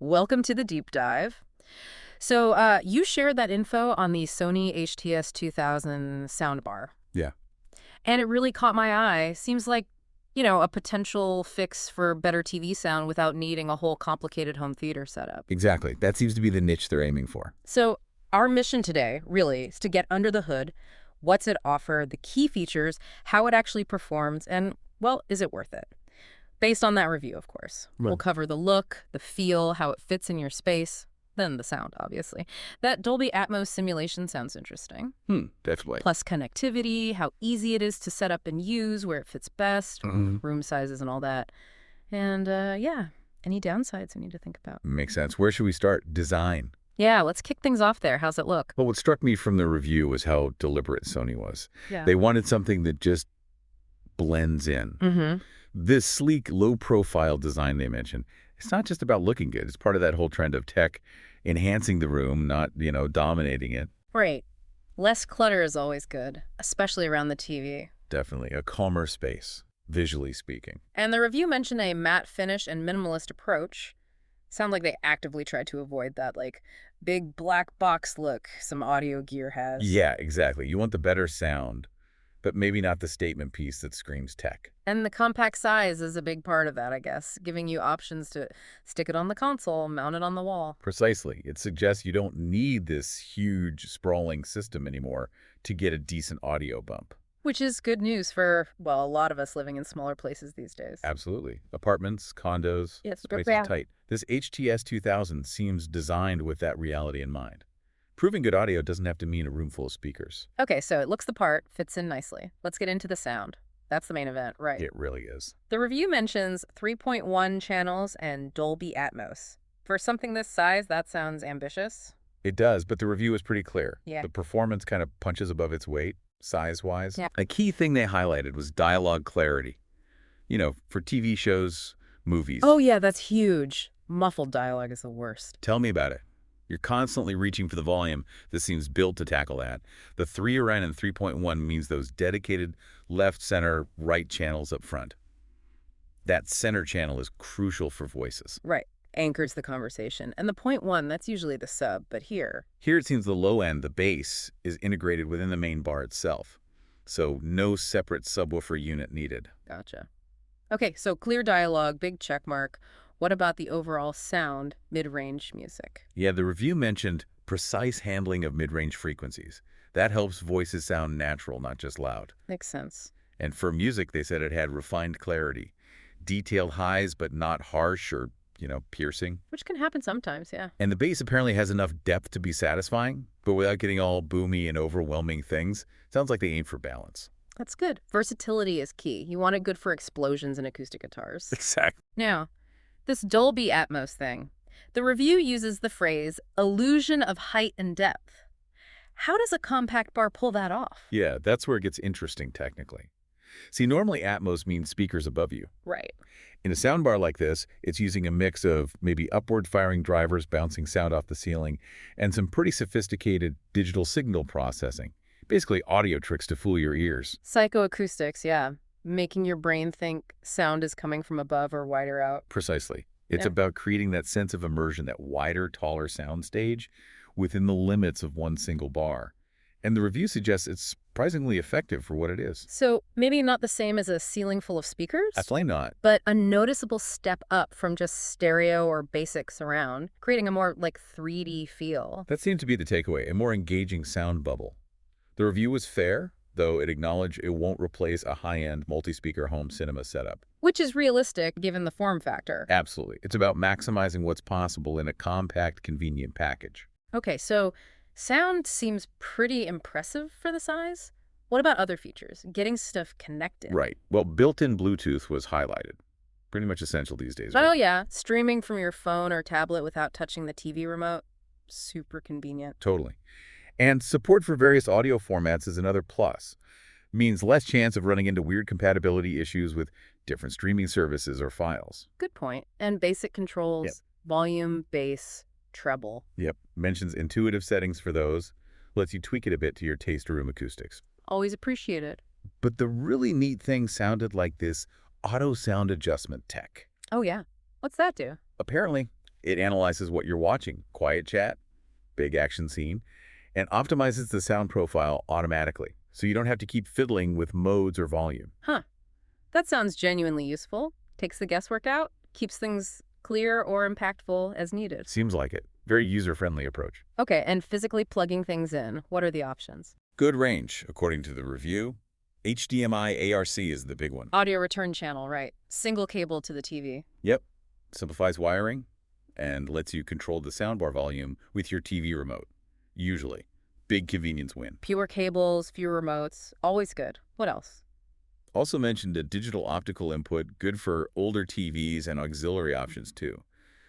Welcome to the deep dive. So, you shared that info on the Sony HT-S2000 soundbar, Yeah, and it really caught my eye. Seems like, a potential fix for better TV sound without needing a whole complicated home theater setup. exactly. That seems to be the niche they're aiming for. So, our mission today, really, is to get under the hood. What's it offer, the key features, how it actually performs, and, well, is it worth it? Based on that review, of course. We'll Right. cover the look, the feel, how it fits in your space, then the sound, obviously. That Dolby Atmos simulation sounds interesting. Definitely. Plus connectivity, how easy it is to set up and use, where it fits best, room sizes and all that. And, yeah, any downsides we need to think about. Makes sense. Where should we start? Design. Yeah, let's kick things off there. How's it look? Well, what struck me from the review was how deliberate Sony was. Yeah. They wanted something that just blends in. Mm-hmm. This sleek, low-profile design they mentioned, it's not just about looking good. It's part of that whole trend of tech enhancing the room, not, dominating it. Right. Less clutter is always good, especially around the TV. Definitely a calmer space, visually speaking. And the review mentioned a matte finish and minimalist approach. Sound like they actively tried to avoid that, like, big black box look some audio gear has. Yeah, exactly. You want the better sound, but maybe not the statement piece that screams tech. And the compact size is a big part of that, I guess, giving you options to stick it on the console, mount it on the wall. Precisely. It suggests you don't need this huge, sprawling system anymore to get a decent audio bump. Which is good news for, well, a lot of us living in smaller places these days. Absolutely. Apartments, condos, Yes, space yeah. is tight. This HTS-2000 seems designed with that reality in mind. Proving good audio doesn't have to mean a room full of speakers. Okay, so it looks the part, fits in nicely. Let's get into the sound. That's the main event, right? It really is. The review mentions 3.1 channels and Dolby Atmos. For something this size, that sounds ambitious. It does, but the review is pretty clear. Yeah. The performance kind of punches above its weight, size-wise. Yeah. A key thing they highlighted was dialogue clarity. For TV shows, movies. Oh yeah, that's huge. Muffled dialogue is the worst. Tell me about it. You're constantly reaching for the volume. This seems built to tackle that. The 3RN and 3.1 means those dedicated left, center, right channels up front. That center channel is crucial for voices. Right. Anchors the conversation. And the point one, that's usually the sub, but here. Here it seems the low end, the bass, is integrated within the main bar itself. So no separate subwoofer unit needed. Gotcha. Okay, so clear dialogue, big check mark. What about the overall sound, mid-range music? Yeah, the review mentioned precise handling of mid-range frequencies. That helps voices sound natural, not just loud. Makes sense. And for music, they said it had refined clarity. Detailed highs, but not harsh or, piercing. Which can happen sometimes, yeah. And the bass apparently has enough depth to be satisfying, but without getting all boomy and overwhelming things. Sounds like they aim for balance. That's good. Versatility is key. You want it good for explosions and acoustic guitars. Exactly. Now, this Dolby Atmos thing. The review uses the phrase, illusion of height and depth. How does a compact bar pull that off? Yeah, that's where it gets interesting technically. See, normally Atmos means speakers above you. Right. In a soundbar like this, it's using a mix of maybe upward-firing drivers bouncing sound off the ceiling and some pretty sophisticated digital signal processing. Basically audio tricks to fool your ears. Psychoacoustics, yeah. Making your brain think sound is coming from above or wider out. Precisely. It's Yeah. about creating that sense of immersion, that wider, taller sound stage within the limits of one single bar. And the review suggests it's surprisingly effective for what it is. So maybe not the same as a ceiling full of speakers, Absolutely not. but a noticeable step up from just stereo or basic surround, creating a more like 3D feel. That seemed to be the takeaway, a more engaging sound bubble. The review was fair, though it acknowledged it won't replace a high-end multi-speaker home cinema setup. Which is realistic given the form factor. Absolutely. It's about maximizing what's possible in a compact, convenient package. Okay, so sound seems pretty impressive for the size. What about other features? Getting stuff connected. Right. Well, built-in Bluetooth was highlighted. Pretty much essential these days. Oh Right? yeah, streaming from your phone or tablet without touching the TV remote. Super convenient. Totally. And support for various audio formats is another plus. Means less chance of running into weird compatibility issues with different streaming services or files. Good point. And basic controls, Yep. volume, bass, treble. Yep. Mentions intuitive settings for those. Lets you tweak it a bit to your taste or room acoustics. Always appreciated. But the really neat thing sounded like this auto sound adjustment tech. Oh yeah. What's that do? Apparently, It analyzes what you're watching, quiet chat, big action scene, and optimizes the sound profile automatically, so you don't have to keep fiddling with modes or volume. Huh. That sounds genuinely useful. Takes the guesswork out, keeps things clear or impactful as needed. Seems like it. Very user-friendly approach. Okay, and physically plugging things in, what are the options? Good range, according to the review. HDMI ARC is the big one. Audio return channel, right. Single cable to the TV. Yep. Simplifies wiring and lets you control the soundbar volume with your TV remote. Usually. Big convenience win. Fewer cables, fewer remotes, always good. What else? Also mentioned a digital optical input, good for older TVs and auxiliary options too.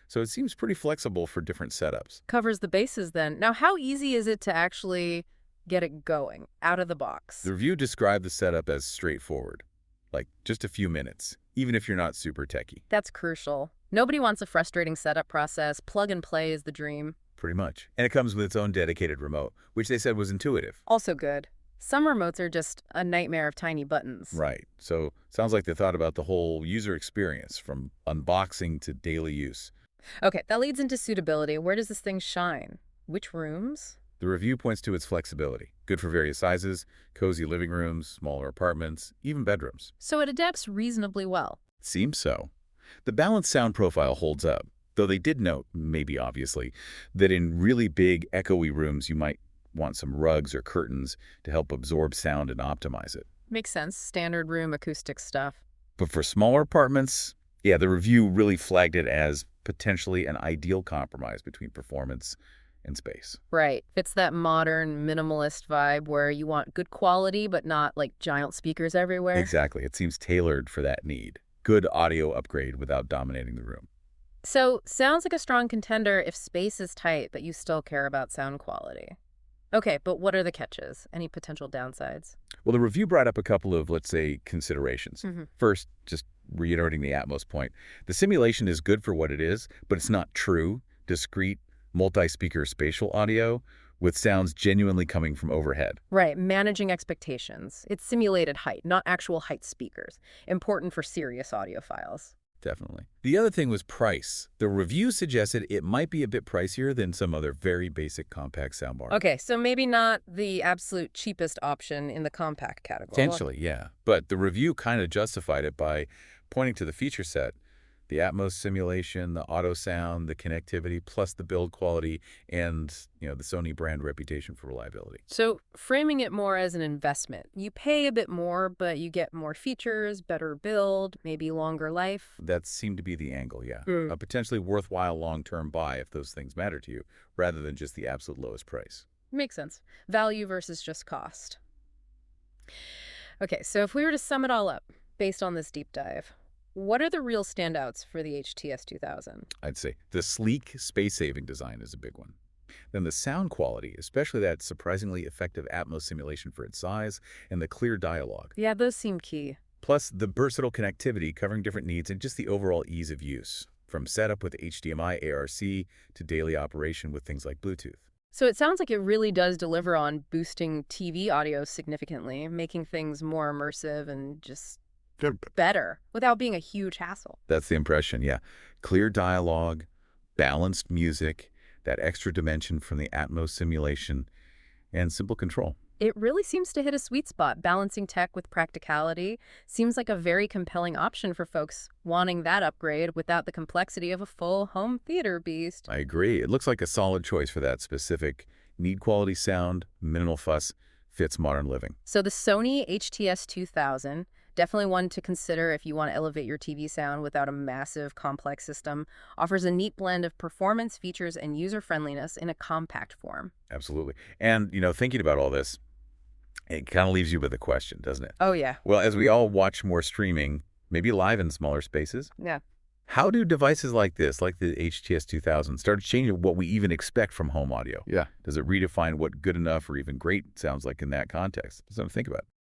So it seems pretty flexible for different setups. Covers the bases then. Now, how easy is it to actually get it going, out of the box? The review described the setup as straightforward, like just a few minutes, even if you're not super techy. That's crucial. Nobody wants a frustrating setup process. Plug and play is the dream. Pretty much. And it comes with its own dedicated remote, which they said was intuitive. Also good. Some remotes are just a nightmare of tiny buttons. Right. So sounds like they thought about the whole user experience, from unboxing to daily use. Okay, that leads into suitability. Where does this thing shine? Which rooms? The review points to its flexibility. Good for various sizes, cozy living rooms, smaller apartments, even bedrooms. So it adapts reasonably well. Seems so. The balanced sound profile holds up, though they did note, maybe obviously, that in really big, echoey rooms you might want some rugs or curtains to help absorb sound and optimize it. Makes sense. Standard room acoustic stuff. But for smaller apartments, yeah, the review really flagged it as potentially an ideal compromise between performance and space. Right. Fits that modern minimalist vibe where you want good quality but not like giant speakers everywhere. Exactly. It seems tailored for that need. Good audio upgrade without dominating the room. So, sounds like a strong contender if space is tight but you still care about sound quality. Okay, but what are the catches? Any potential downsides? Well, the review brought up a couple of, let's say, considerations. Mm-hmm. First, just reiterating the Atmos point. The simulation is good for what it is, but it's not true, discrete, multi-speaker spatial audio with sounds genuinely coming from overhead. Right, managing expectations. It's simulated height, not actual height speakers. Important for serious audiophiles. Definitely. The other thing was price. The review suggested it might be a bit pricier than some other very basic compact soundbar. Okay, so maybe not the absolute cheapest option in the compact category. Potentially, yeah. But the review kind of justified it by pointing to the feature set, the Atmos simulation, the auto sound, the connectivity, plus the build quality, and the Sony brand reputation for reliability. So framing it more as an investment. You pay a bit more, but you get more features, better build, maybe longer life. That seemed to be the angle, yeah. Mm. A potentially worthwhile long-term buy if those things matter to you, rather than just the absolute lowest price. Makes sense. Value versus just cost. Okay, so if we were to sum it all up, based on this deep dive, what are the real standouts for the HT-S2000? I'd say the sleek, space-saving design is a big one. Then the sound quality, especially that surprisingly effective Atmos simulation for its size, and the clear dialogue. Yeah, those seem key. Plus the versatile connectivity covering different needs and just the overall ease of use, from setup with HDMI ARC to daily operation with things like Bluetooth. So it sounds like it really does deliver on boosting TV audio significantly, making things more immersive and just better without being a huge hassle. That's the impression, yeah. Clear dialogue, balanced music, that extra dimension from the Atmos simulation, and simple control. It really seems to hit a sweet spot. Balancing tech with practicality seems like a very compelling option for folks wanting that upgrade without the complexity of a full home theater beast. I agree. It looks like a solid choice for that specific need quality sound, minimal fuss, fits modern living. So the Sony HT-S2000, definitely one to consider if you want to elevate your TV sound without a massive, complex system, offers a neat blend of performance, features, and user-friendliness in a compact form. Absolutely. And, thinking about all this, it kind of leaves you with a question, doesn't it? Oh, yeah. Well, as we all watch more streaming, maybe live in smaller spaces, Yeah. how do devices like this, like the HT-S2000, start changing what we even expect from home audio? Yeah. Does it redefine what good enough or even great sounds like in that context? Something to think about.